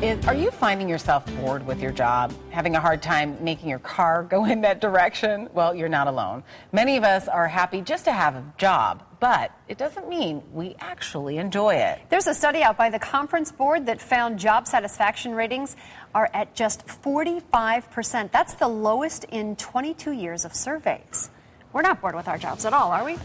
Are you finding yourself bored with your job? Having a hard time making your car go in that direction? Well, you're not alone. Many of us are happy just to have a job, but it doesn't mean we actually enjoy it. There's a study out by the Conference Board that found job satisfaction ratings are at just 45%. That's the lowest in 22 years of surveys. We're not bored with our jobs at all, are we?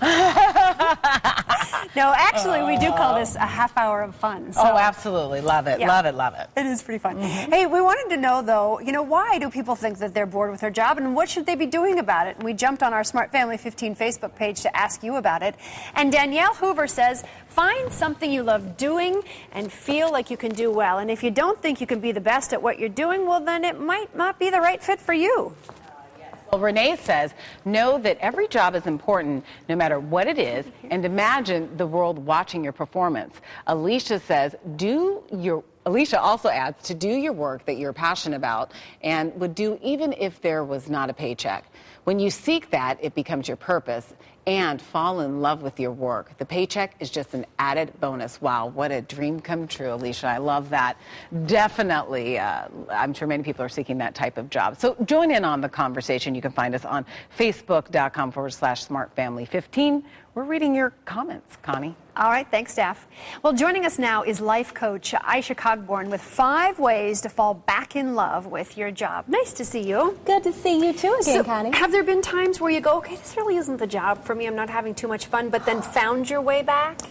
No, actually, we do call this a half hour of fun. So. Oh, absolutely. Love it. Yeah. Love it. Love it. It is pretty fun. Hey, we wanted to know, though, why do people think that they're bored with their job and what should they be doing about it? And we jumped on our Smart Family 15 Facebook page to ask you about it. And Danielle Hoover says, find something you love doing and feel like you can do well. And if you don't think you can be the best at what you're doing, well, then it might not be the right fit for you. Well, Renee says, know that every job is important, no matter what it is, and imagine the world watching your performance. Alicia says, Alicia also adds, to do your work that you're passionate about and would do even if there was not a paycheck. When you seek that, it becomes your purpose and fall in love with your work. The paycheck is just an added bonus. Wow, what a dream come true, Alicia. I love that. Definitely, I'm sure many people are seeking that type of job. So join in on the conversation. You can find us on facebook.com/smartfamily15. We're reading your comments, Connie. All right, thanks, Steph. Well, joining us now is life coach Aisha Cogborn with 5 ways to fall back in love with your job. Nice to see you. Good to see you too again, Connie. Have there been times where you go, okay, this really isn't the job for me, I'm not having too much fun, but then found your way back?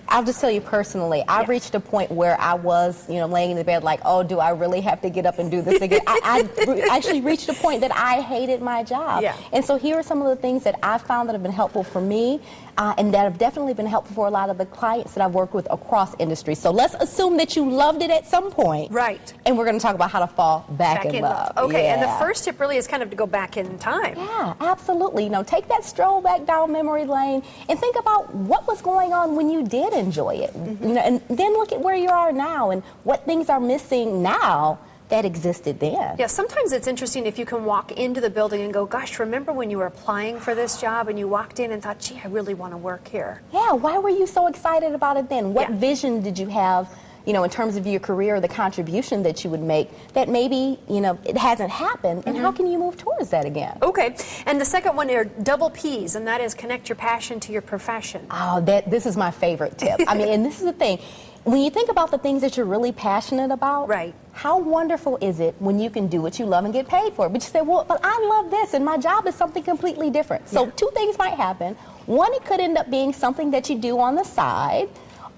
I'll just tell you personally, I reached a point where I was, laying in the bed like, oh, do I really have to get up and do this again? I actually reached a point that I hated my job. Yeah. And so here are some of the things that I found that have been helpful for me and that have definitely been helpful for a lot of the clients that I've worked with across industries. So let's assume that you loved it at some point. Right. And we're going to talk about how to fall back in love. Okay, yeah. And the first tip really is kind of to go back in time. Yeah, absolutely. Take that stroll back down memory lane and think about what was going on when you did enjoy it. And then look at where you are now and what things are missing now that existed then. Yeah, sometimes it's interesting if you can walk into the building and go, gosh, remember when you were applying for this job and you walked in and thought, gee, I really want to work here. Yeah, why were you so excited about it then? What vision did you have, in terms of your career, the contribution that you would make that maybe, it hasn't happened, and how can you move towards that again? Okay, and the second one are double P's, and that is connect your passion to your profession. Oh, this is my favorite tip. And this is the thing. When you think about the things that you're really passionate about, right, how wonderful is it when you can do what you love and get paid for it? But you say, well, but I love this and my job is something completely different. So 2 things might happen. One, it could end up being something that you do on the side,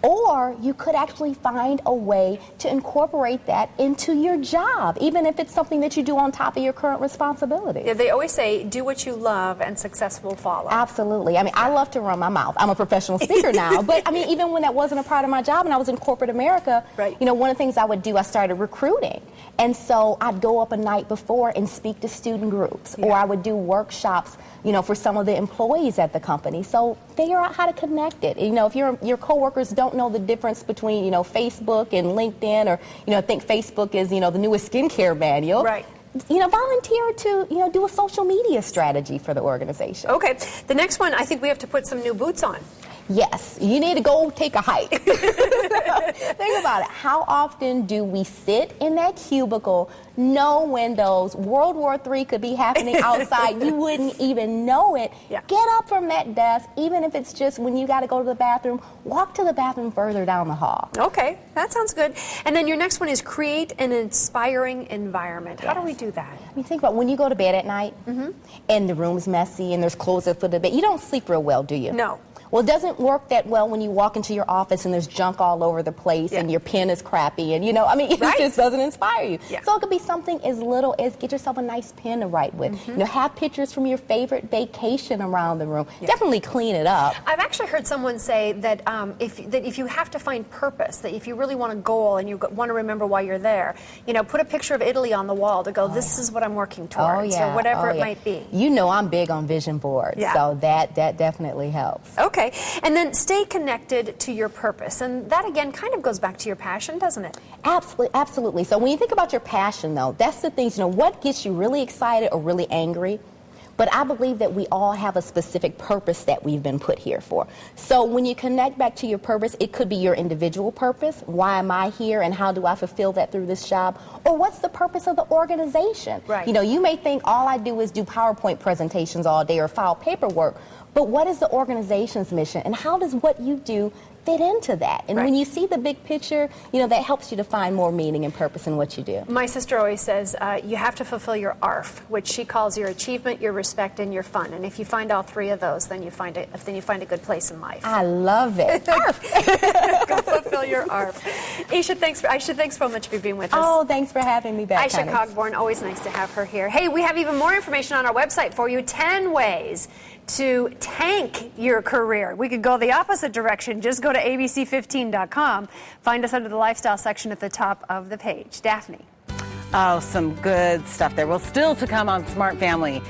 or you could actually find a way to incorporate that into your job, even if it's something that you do on top of your current responsibilities. Yeah, they always say, do what you love and success will follow. Absolutely. I love to run my mouth. I'm a professional speaker now, but even when that wasn't a part of my job and I was in corporate America, right, one of the things I would do, I started recruiting. And so I'd go up a night before and speak to student groups, or I would do workshops, for some of the employees at the company. So figure out how to connect it. If your coworkers don't know the difference between, Facebook and LinkedIn, or, think Facebook is, the newest skincare manual. Right. Volunteer to, do a social media strategy for the organization. Okay. The next one, I think we have to put some new boots on. Yes, you need to go take a hike. Think about it. How often do we sit in that cubicle, no windows, World War III could be happening outside, you wouldn't even know it. Yeah. Get up from that desk, even if it's just when you got to go to the bathroom, walk to the bathroom further down the hall. Okay, that sounds good. And then your next one is create an inspiring environment. How do we do that? Think about when you go to bed at night and the room's messy and there's clothes at the foot of the bed. You don't sleep real well, do you? No. Well, it doesn't work that well when you walk into your office and there's junk all over the place and your pen is crappy and, it just doesn't inspire you. Yeah. So it could be something as little as get yourself a nice pen to write with. Have pictures from your favorite vacation around the room. Definitely clean it up. I've actually heard someone say that if you have to find purpose, that if you really want a goal and you want to remember why you're there, put a picture of Italy on the wall to go, this is what I'm working towards, or whatever it might be. I'm big on vision boards, so that definitely helps. Okay, and then stay connected to your purpose, and that again kind of goes back to your passion, doesn't it? Absolutely. So when you think about your passion, though, that's the things, what gets you really excited or really angry? but I believe that we all have a specific purpose that we've been put here for. So when you connect back to your purpose, it could be your individual purpose. Why am I here and how do I fulfill that through this job? Or what's the purpose of the organization? Right. You know, you may think all I do is do PowerPoint presentations all day or file paperwork, but what is the organization's mission and how does what you do fit into that? And Right. when you see the big picture, you know, that helps you to find more meaning and purpose in what you do. My sister always says you have to fulfill your ARF, which she calls your achievement, your respect, and your fun. And if you find all three of those, then you find a good place in life. I love it. Go fulfill your ARF. Aisha, thanks so much for being with us. Oh, thanks for having me back, Aisha Connie. Cogborn, always nice to have her here. Hey, we have even more information on our website for you. 10 ways to tank your career. We could go the opposite direction. Just go to abc15.com. Find us under the lifestyle section at the top of the page. Daphne. Oh, some good stuff there. Well, still to come on Smart Family.